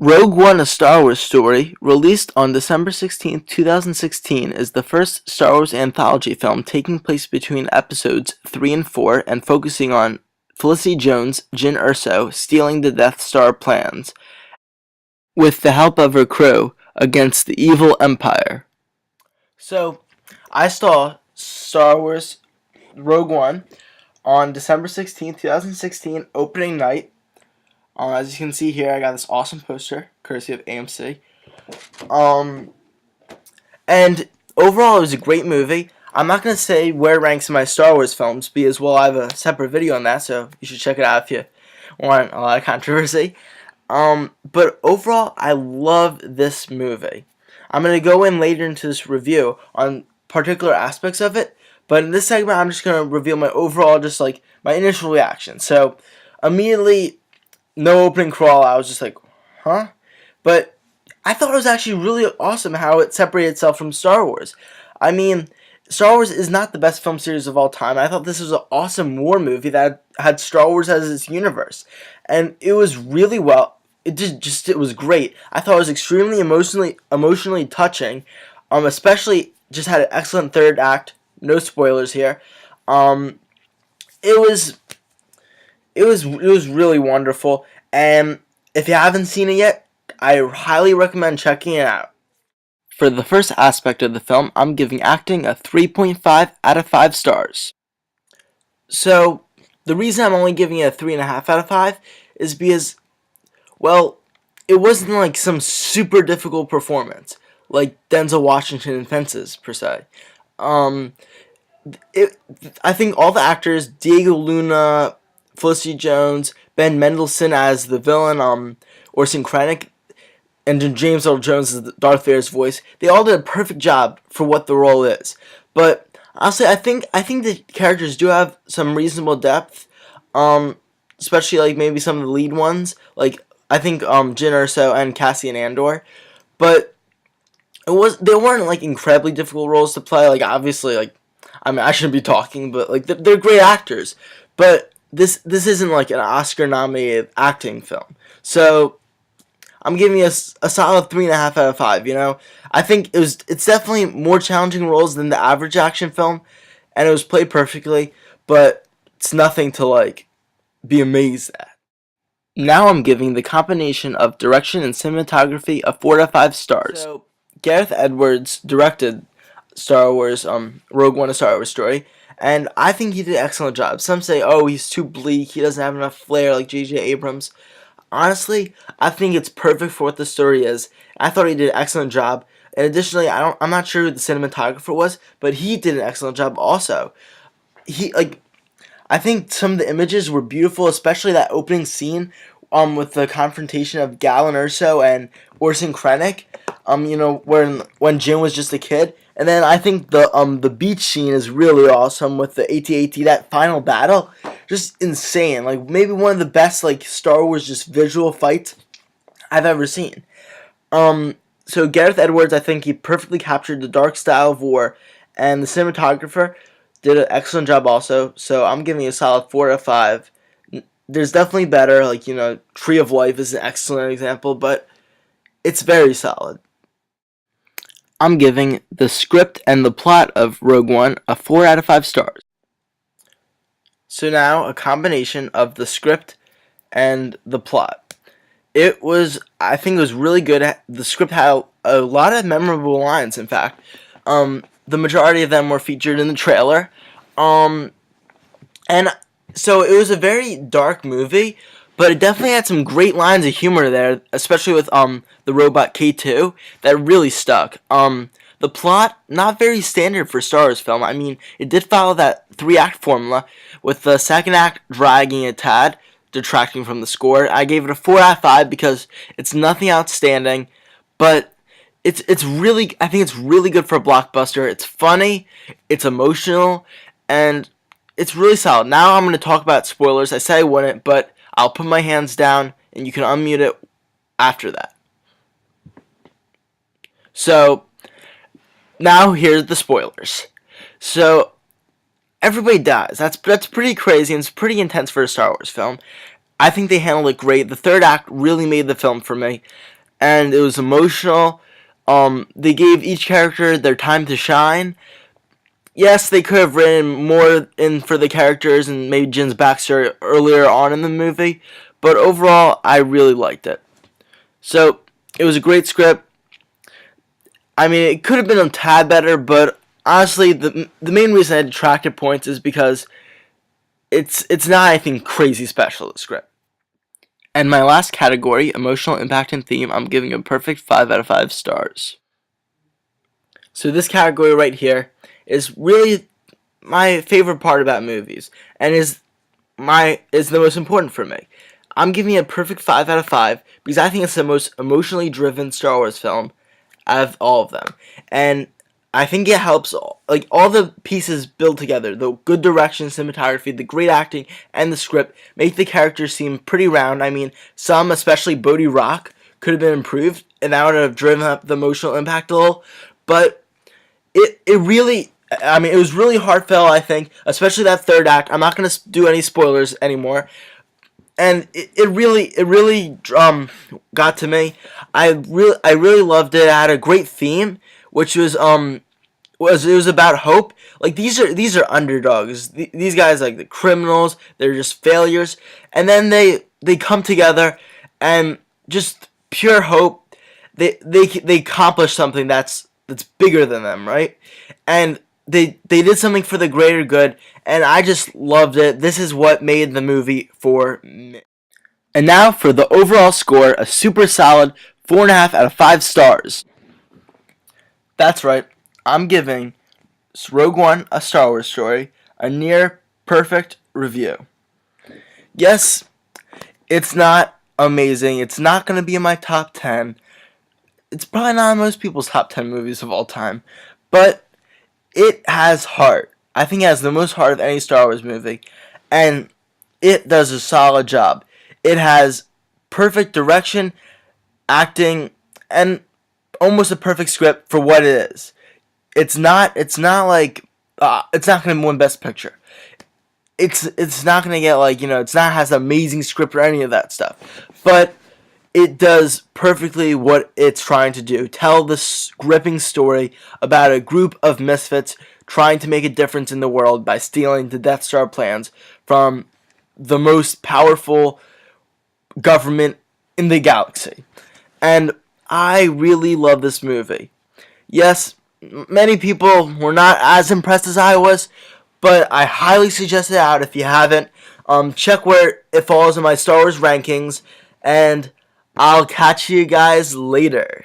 Rogue One: A Star Wars Story, released on December 16, 2016, is the first Star Wars anthology film taking place between episodes 3 and 4 and focusing on Felicity Jones, Jyn Erso, stealing the Death Star plans, with the help of her crew, against the evil Empire. So, I saw Star Wars Rogue One on December 16, 2016, opening night. As you can see here, I got this awesome poster, courtesy of AMC. And overall, it was a great movie. I'm not going to say where it ranks in my Star Wars films because, well, I have a separate video on that, so you should check it out if you want a lot of controversy. But overall, I love this movie. I'm going to go in later into this review on particular aspects of it, but in this segment, I'm just going to reveal my overall, just like my initial reaction. So, immediately, no opening crawl, I was just like, huh? But I thought it was actually really awesome how it separated itself from Star Wars. I mean, Star Wars is not the best film series of all time. I thought this was an awesome war movie that had Star Wars as its universe. And it was really well. It was great. I thought it was extremely emotionally touching. Especially just had an excellent third act. No spoilers here. It was really wonderful, and if you haven't seen it yet, I highly recommend checking it out. For the first aspect of the film, I'm giving acting a 3.5 out of 5 stars. So, the reason I'm only giving it a 3.5 out of 5 is because, well, it wasn't like some super difficult performance, like Denzel Washington in Fences, per se. I think all the actors, Diego Luna, Felicity Jones, Ben Mendelsohn as the villain, Orson Krennic, and James Earl Jones as Darth Vader's voice. They all did a perfect job for what the role is. But honestly, I think the characters do have some reasonable depth, especially like maybe some of the lead ones. Like I think Jyn Erso and Cassian Andor, but they weren't like incredibly difficult roles to play. Like obviously, like I mean I shouldn't be talking, but like they're great actors, but this isn't like an Oscar-nominated acting film. So I'm giving you a solid 3.5 out of 5. You know, I think it's definitely more challenging roles than the average action film, and it was played perfectly. But it's nothing to like be amazed at. Now I'm giving the combination of direction and cinematography a 4 out of 5 stars. So Gareth Edwards directed Star Wars Rogue One: A Star Wars Story. And I think he did an excellent job. Some say, oh, he's too bleak, he doesn't have enough flair like J.J. Abrams. Honestly, I think it's perfect for what the story is. I thought he did an excellent job. And additionally, I'm not sure who the cinematographer was, but he did an excellent job also. I think some of the images were beautiful, especially that opening scene with the confrontation of Galen Erso and Orson Krennic. When Jyn was just a kid. And then I think the beach scene is really awesome with the AT-AT, that final battle. Just insane. Like maybe one of the best like Star Wars just visual fights I've ever seen. So Gareth Edwards, I think he perfectly captured the dark style of war, and the cinematographer did an excellent job also. So I'm giving it a solid 4 out of 5. There's definitely better, like Tree of Life is an excellent example, but it's very solid. I'm giving the script and the plot of Rogue One a 4 out of 5 stars. So now, a combination of the script and the plot. I think it was really good. The script had a lot of memorable lines, in fact. The majority of them were featured in the trailer. And so it was a very dark movie, but it definitely had some great lines of humor there, especially with the robot K2 that really stuck. The plot, not very standard for Star Wars film. I mean, it did follow that 3-act formula, with the second act dragging a tad, detracting from the score. I gave it a 4 out of 5 because it's nothing outstanding, but I think it's really good for a blockbuster. It's funny, it's emotional, and it's really solid. Now I'm going to talk about spoilers. I said I wouldn't, but I'll put my hands down, and you can unmute it after that. So, now here's the spoilers. So, everybody dies. That's pretty crazy, and it's pretty intense for a Star Wars film. I think they handled it great. The third act really made the film for me, and it was emotional. They gave each character their time to shine. Yes, they could have written more in for the characters and maybe Jin's backstory earlier on in the movie, but overall, I really liked it. So, it was a great script. I mean, it could have been a tad better, but honestly, the main reason I detracted points is because it's not anything crazy special, the script. And my last category, emotional impact and theme, I'm giving a perfect 5 out of 5 stars. So this category right here is really my favorite part about movies, and is the most important for me. I'm giving it a perfect 5 out of 5 because I think it's the most emotionally driven Star Wars film out of all of them. And I think it helps, like, all the pieces build together. The good direction, cinematography, the great acting, and the script make the characters seem pretty round. I mean, some, especially Bodhi Rock, could have been improved, and that would have driven up the emotional impact a little. But it really, I mean, it was really heartfelt, I think, especially that third act. I'm not going to do any spoilers anymore. And it really got to me. I really loved it. It had a great theme, which was it was about hope. Like, these are underdogs. These guys, like the criminals, they're just failures, and then they come together and just pure hope. They accomplish something that's bigger than them, right? And they did something for the greater good, and I just loved it. This is what made the movie for me. And now for the overall score, a super solid 4.5 out of 5 stars. That's right, I'm giving Rogue One, A Star Wars Story, a near perfect review. Yes, it's not amazing. It's not going to be in my top 10. It's probably not in most people's top 10 movies of all time. But it has heart. I think it has the most heart of any Star Wars movie. And it does a solid job. It has perfect direction, acting, and almost a perfect script for what it is. It's not like it's not going to win Best Picture. It's not going to get, like, it's not has an amazing script or any of that stuff. But it does perfectly what it's trying to do. Tell this gripping story about a group of misfits trying to make a difference in the world by stealing the Death Star plans from the most powerful government in the galaxy. And I really love this movie. Yes, many people were not as impressed as I was, but I highly suggest it out if you haven't. Check where it falls in my Star Wars rankings, and I'll catch you guys later.